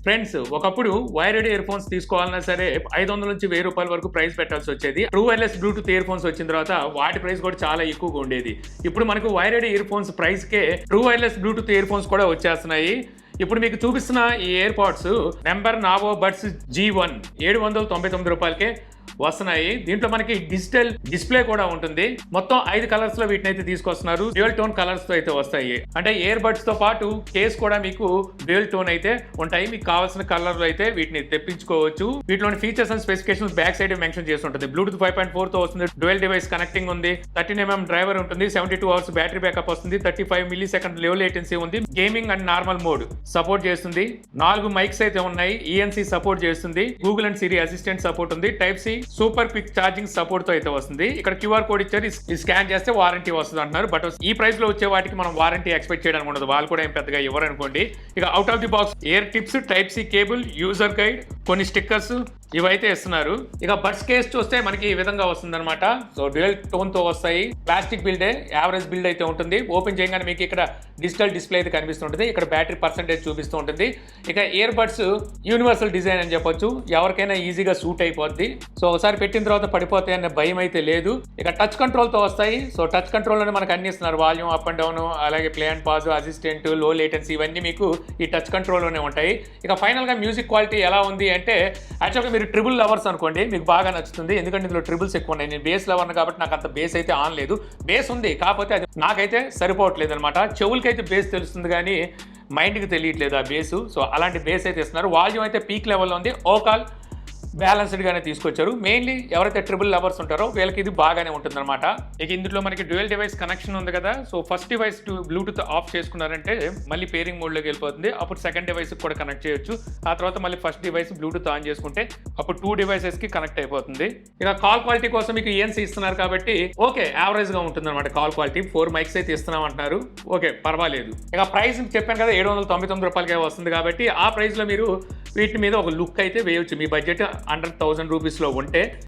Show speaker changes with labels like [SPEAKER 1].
[SPEAKER 1] Friends, ఒకప్పుడు wired ear phones తీసుకోవాలన్నా సరే 500 నుంచి 1000 రూపాయల వరకు ప్రైస్ పెట్టాల్సి వచ్చేది. True wireless bluetooth ear phones వచ్చిన తర్వాత వాటి ప్రైస్ కూడా చాలా ఎక్కువగా ఉండేది. ఇప్పుడు మనకు వైర్డ్ ఇయర్ ఫోన్స్ ప్రైస్ కే true wireless bluetooth ear phones కూడా వచ్చేస్తున్నాయి. ఇప్పుడు మీకు చూపిస్తున్న ఈ ఇయర్ పాడ్స్ నెంబర్ నావో బడ్స్ G1 799 రూపాయలకే వస్తున్నాయి. దీంట్లో మనకి డిజిటల్ డిస్ప్లే కూడా ఉంటుంది. మొత్తం 5 కలర్స్ లో వీటిని అయితే తీసుకొస్తున్నారు. డ్యూయల్ టోన్ కలర్స్ తో అయితే వస్తాయి. అంటే ఇయర్ బడ్స్ తో పాటు కేస్ కూడా మీకు డ్యూయల్ టోన్ అయితే ఉంటాయి. మీకు కావాల్సిన కలర్ లో అయితే వీటిని తెప్పించుకోవచ్చు. వీటిలోని features and specifications back side mention చేసి ఉంటుంది. బ్లూటూత్ 5.4 తో వస్తుంది. డ్యూయల్ డివైస్ కనెక్టింగ్ ఉంది. 13mm డ్రైవర్ ఉంటుంది. 72 అవర్స్ బ్యాటరీ బ్యాకప్ వస్తుంది. 35 మిల్లీ సెకండ్ లో లేటెన్సీ ఉంది. Gaming and normal mode support చేస్తుంది. 4 మైక్స్ అయితే ఉన్నాయి. ENC సపోర్ట్ చేస్తుంది. Google and Siri assistant support ఉంది. Type C super quick charging support తో అయితే వస్తుంది. ఇక్కడ QR కోడ్ ఇచ్చారు. ఈ స్కాన్ చేస్తే వారంటీ వస్తుంది అంటున్నారు. బట్ ఈ ప్రైస్ లో వచ్చే వాటికి మనం వారంటీ ఎక్స్పెక్ట్ చేయడానికి ఉండదు. వాళ్ళు కూడా ఏం పెద్దగా ఇవ్వరు అనుకోండి. ఇక out of the box ear tips, type C cable, user guide, కొన్ని స్టిక్కర్స్ ఇవైతే ఇస్తున్నారు. ఇక బడ్స్ కేస్ చూస్తే మనకి ఈ విధంగా వస్తుంది అనమాట. సో డ్యూయల్ టోన్ తో వస్తాయి. ప్లాస్టిక్ బిల్డే, యావరేజ్ బిల్డ్ అయితే ఉంటుంది. ఓపెన్ చేయగానే మీకు ఇక్కడ డిజిటల్ డిస్ప్లే అయితే కనిపిస్తుంటుంది. ఇక్కడ బ్యాటరీ పర్సెంటేజ్ చూపిస్తూ ఉంటుంది. ఇక ఇయర్ బడ్స్ యూనివర్సల్ డిజైన్ అని చెప్పొచ్చు. ఎవరికైనా ఈజీగా సూట్ అయిపోద్ది. సో ఒకసారి పెట్టిన తర్వాత పడిపోతాయి అనే భయం అయితే లేదు. ఇక టచ్ కంట్రోల్ తో వస్తాయి. సో టచ్ కంట్రోల్ లోనే మనకు అన్ని ఇస్తున్నారు. వాల్యూమ్ అప్ అండ్ డౌన్, అలాగే ప్లే అండ్ పాజ్, అసిస్టెంట్, లో లేటెన్సీ ఇవన్నీ మీకు ఈ టచ్ కంట్రోల్ లోనే ఉంటాయి. ఇక ఫైనల్ గా మ్యూజిక్ క్వాలిటీ ఎలా ఉంది అంటే యాక్చువల్గా మీరు ట్రిబుల్ లవర్స్ అనుకోండి, మీకు బాగా నచ్చుతుంది. ఎందుకంటే ఇందులో ట్రిబుల్స్ ఎక్కువ ఉన్నాయి. నేను బేస్ లవర్ని కాబట్టి నాకు అంత బేస్ అయితే ఆన్ లేదు. బేస్ ఉంది, కాకపోతే అది నాకైతే సరిపోవట్లేదు అనమాట. చెవులకైతే బేస్ తెలుస్తుంది కానీ మైండ్కి తెలియట్లేదు ఆ బేసు. సో అలాంటి బేస్ అయితే ఇస్తున్నారు. వాల్యూమ్ అయితే పీక్ లెవెల్లో ఉంది. ఓవరాల్ బ్యాలెన్స్డ్ గానే తీసుకొచ్చారు. మెయిన్లీ ఎవరైతే ట్రిపుల్ లవర్స్ ఉంటారో వీళ్ళకి ఇది బాగానే ఉంటుంది అనమాట. ఇక ఇందులో మనకి డ్యూయల్ డివైస్ కనెక్షన్ ఉంది కదా. So first device Bluetooth of చేసుకున్నారంటే మళ్ళీ పేరింగ్ మోడ్ లోకి వెళ్ళిపోతుంది. అప్పుడు సెకండ్ డివైస్ కూడా కనెక్ట్ చేయొచ్చు. ఆ తర్వాత మళ్ళీ ఫస్ట్ డివైస్ బ్లూటూత్ ఆన్ చేసుకుంటే అప్పుడు 2 డివైసెస్ కి కనెక్ట్ అయిపోతుంది. ఇక కాల్ క్వాలిటీ కోసం మీకు ENC ఇస్తున్నారు కాబట్టి ఓకే, యావరేజ్ గా ఉంటుంది అనమాట. కాల్ క్వాలిటీ 4 మైక్స్ అయితే ఇస్తున్నాం అంటున్నారు. ఓకే, పర్వాలేదు. ఇక ప్రైస్ చెప్పాను కదా, 799 రూపాయలకే వస్తుంది కాబట్టి ఆ ప్రైస్ లో మీరు వీటి మీద ఒక లుక్ అయితే వేయొచ్చు. మీ బడ్జెట్ అండర్ 1000 రూపీస్ లో ఉంటే